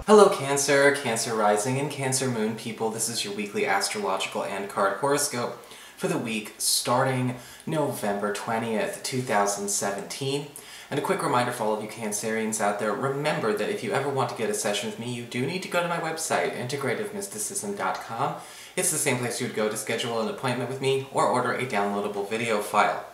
Hello Cancer, Cancer Rising, and Cancer Moon people. This is your weekly astrological and card horoscope for the week starting November 20th, 2017. And a quick reminder for all of you Cancerians out there, remember that if you ever want to get a session with me, you do need to go to my website, integrativemysticism.com. It's the same place you would go to schedule an appointment with me or order a downloadable video file.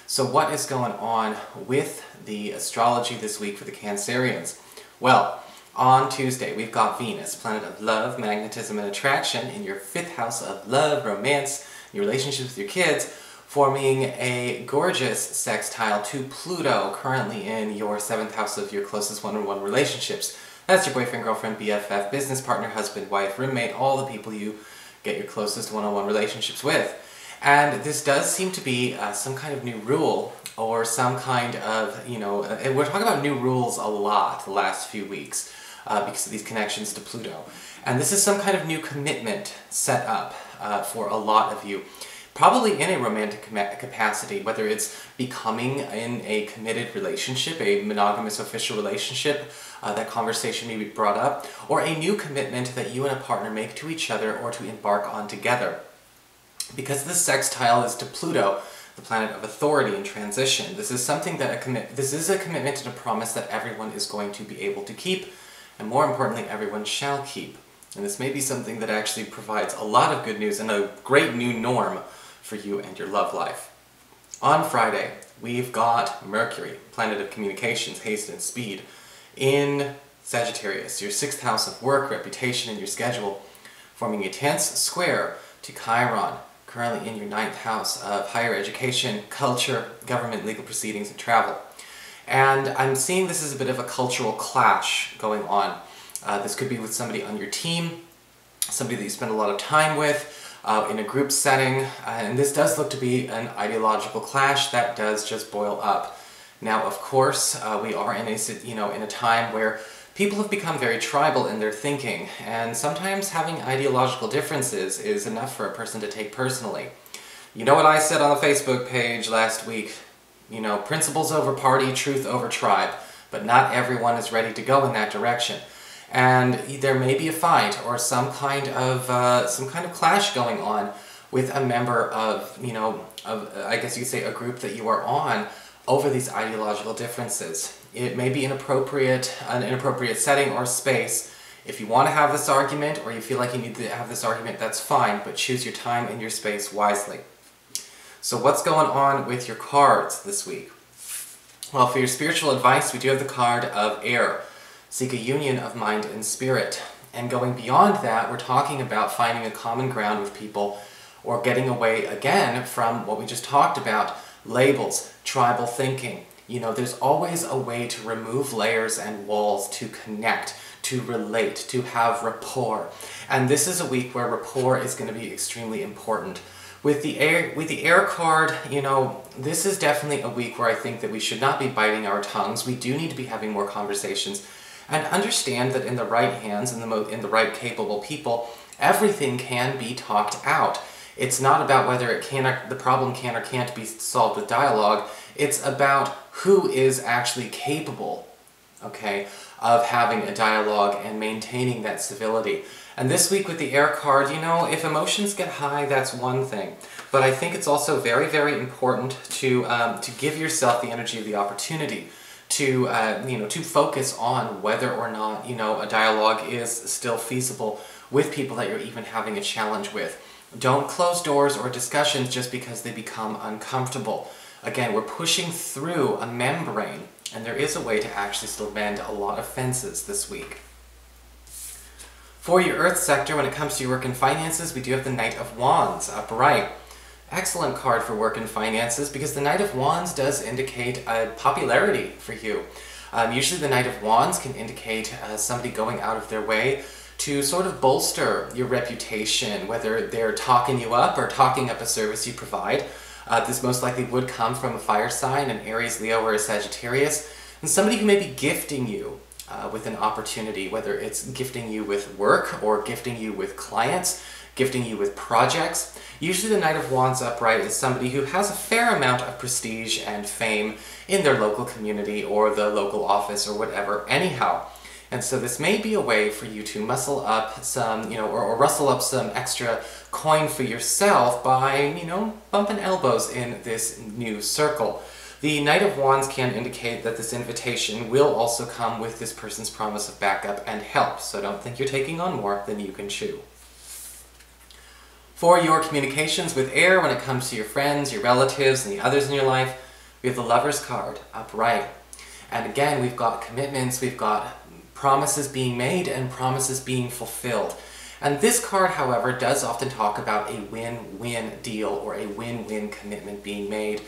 So what is going on with the astrology this week for the Cancerians? Well, on Tuesday, we've got Venus, planet of love, magnetism, and attraction, in your 5th house of love, romance, your relationships with your kids, forming a gorgeous sextile to Pluto, currently in your 7th house of your closest one-on-one relationships. That's your boyfriend, girlfriend, BFF, business partner, husband, wife, roommate, all the people you get your closest one-on-one relationships with. And this does seem to be some kind of new rule, or some kind of, we're talking about new rules a lot the last few weeks. Because of these connections to Pluto. And this is some kind of new commitment set up for a lot of you. Probably in a romantic capacity, whether it's becoming in a committed relationship, a monogamous official relationship, that conversation may be brought up, or a new commitment that you and a partner make to each other or to embark on together. Because this sextile is to Pluto, the planet of authority and transition, this is something that this is a commitment and a promise that everyone is going to be able to keep. And more importantly, everyone shall keep. And this may be something that actually provides a lot of good news and a great new norm for you and your love life. On Friday, we've got Mercury, planet of communications, haste, and speed, in Sagittarius, your 6th house of work, reputation, and your schedule, forming a tense square to Chiron, currently in your 9th house of higher education, culture, government, legal proceedings, and travel. And I'm seeing this as a bit of a cultural clash going on. This could be with somebody on your team, somebody that you spend a lot of time with, in a group setting, and this does look to be an ideological clash that does just boil up. Now, of course, we are in a time where people have become very tribal in their thinking, and sometimes having ideological differences is enough for a person to take personally. You know what I said on the Facebook page last week? Principles over party, truth over tribe, but not everyone is ready to go in that direction. And there may be a fight or some kind of clash going on with a member of, I guess you could say a group that you are on over these ideological differences. It may be an inappropriate setting or space. If you want to have this argument or you feel like you need to have this argument, that's fine, but choose your time and your space wisely. So what's going on with your cards this week? Well, for your spiritual advice, we do have the card of air. Seek a union of mind and spirit. And going beyond that, we're talking about finding a common ground with people or getting away again from what we just talked about, labels, tribal thinking. There's always a way to remove layers and walls to connect, to relate, to have rapport. And this is a week where rapport is going to be extremely important. With the air card, this is definitely a week where I think that we should not be biting our tongues. We do need to be having more conversations and understand that in the right hands and in the right capable people, everything can be talked out. It's not about whether the problem can or can't be solved with dialogue. It's about who is actually capable, okay, of having a dialogue and maintaining that civility. And this week with the air card, if emotions get high, that's one thing. But I think it's also very, very important to give yourself the energy of the opportunity to, to focus on whether or not, a dialogue is still feasible with people that you're even having a challenge with. Don't close doors or discussions just because they become uncomfortable. Again, we're pushing through a membrane, and there is a way to actually still mend a lot of fences this week. For your Earth sector, when it comes to your work and finances, we do have the Knight of Wands upright. Excellent card for work and finances because the Knight of Wands does indicate a popularity for you. Usually the Knight of Wands can indicate somebody going out of their way to sort of bolster your reputation, whether they're talking you up or talking up a service you provide. This most likely would come from a fire sign, an Aries, Leo, or a Sagittarius, and somebody who may be gifting you with an opportunity, whether it's gifting you with work or gifting you with clients, gifting you with projects. Usually the Knight of Wands upright is somebody who has a fair amount of prestige and fame in their local community or the local office or whatever anyhow. And so this may be a way for you to muscle up some, or rustle up some extra coin for yourself by, bumping elbows in this new circle. The Knight of Wands can indicate that this invitation will also come with this person's promise of backup and help, so don't think you're taking on more than you can chew. For your communications with air when it comes to your friends, your relatives, and the others in your life, we have the Lover's card upright. And again, we've got commitments, we've got promises being made and promises being fulfilled. And this card, however, does often talk about a win-win deal or a win-win commitment being made.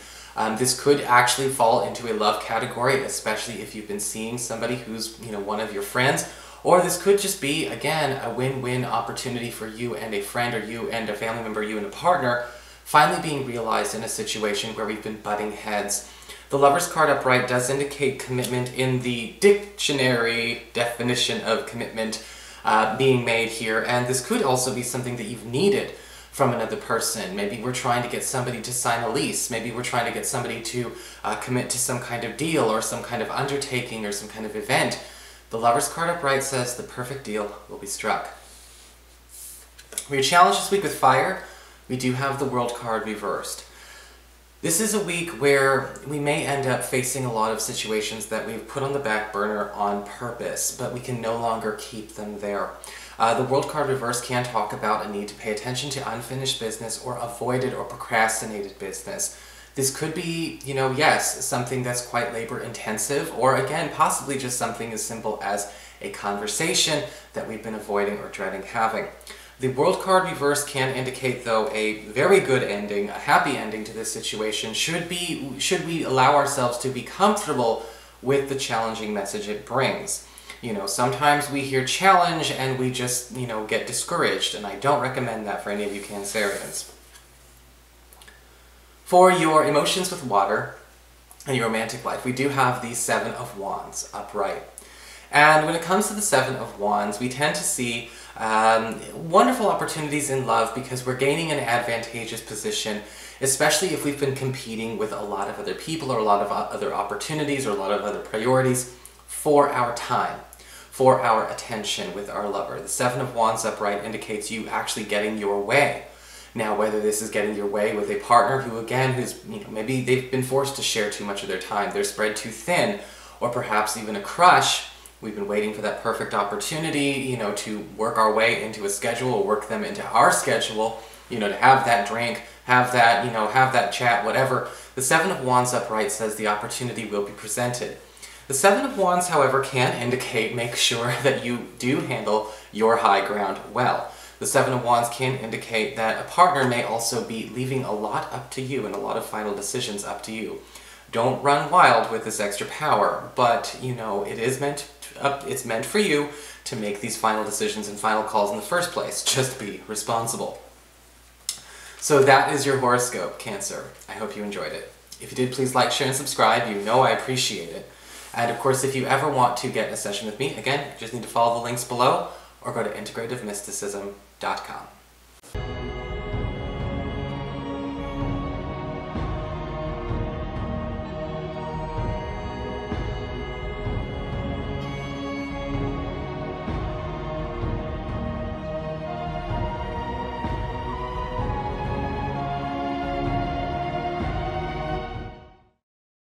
This could actually fall into a love category, especially if you've been seeing somebody who's, one of your friends. Or this could just be, again, a win-win opportunity for you and a friend, or you and a family member, you and a partner, finally being realized in a situation where we've been butting heads. The Lover's card upright does indicate commitment in the dictionary definition of commitment being made here, and this could also be something that you've needed from another person. Maybe we're trying to get somebody to sign a lease, maybe we're trying to get somebody to commit to some kind of deal or some kind of undertaking or some kind of event. The Lover's card upright says the perfect deal will be struck. For your challenge this week with fire, we do have the World card reversed. This is a week where we may end up facing a lot of situations that we've put on the back burner on purpose, but we can no longer keep them there. The World card reverse can talk about a need to pay attention to unfinished business or avoided or procrastinated business. This could be, yes, something that's quite labor intensive, or again, possibly just something as simple as a conversation that we've been avoiding or dreading having. The World card reverse can indicate, though, a very good ending, a happy ending to this situation, should we allow ourselves to be comfortable with the challenging message it brings. Sometimes we hear challenge and we just, get discouraged, and I don't recommend that for any of you Cancerians. For your emotions with water and your romantic life, we do have the Seven of Wands upright. And when it comes to the Seven of Wands, we tend to see wonderful opportunities in love because we're gaining an advantageous position, especially if we've been competing with a lot of other people or a lot of other opportunities or a lot of other priorities for our time, for our attention with our lover. The Seven of Wands upright indicates you actually getting your way. Now, whether this is getting your way with a partner who, again, maybe they've been forced to share too much of their time, they're spread too thin, or perhaps even a crush. We've been waiting for that perfect opportunity, to work our way into a schedule or work them into our schedule, to have that drink, have that, have that chat, whatever. The Seven of Wands upright says the opportunity will be presented. The Seven of Wands, however, can indicate, make sure that you do handle your high ground well. The Seven of Wands can indicate that a partner may also be leaving a lot up to you and a lot of final decisions up to you. Don't run wild with this extra power, but, it's meant for you to make these final decisions and final calls in the first place. Just be responsible. So that is your horoscope, Cancer. I hope you enjoyed it. If you did, please like, share, and subscribe. I appreciate it. And of course, if you ever want to get a session with me, again, you just need to follow the links below or go to integrativemysticism.com.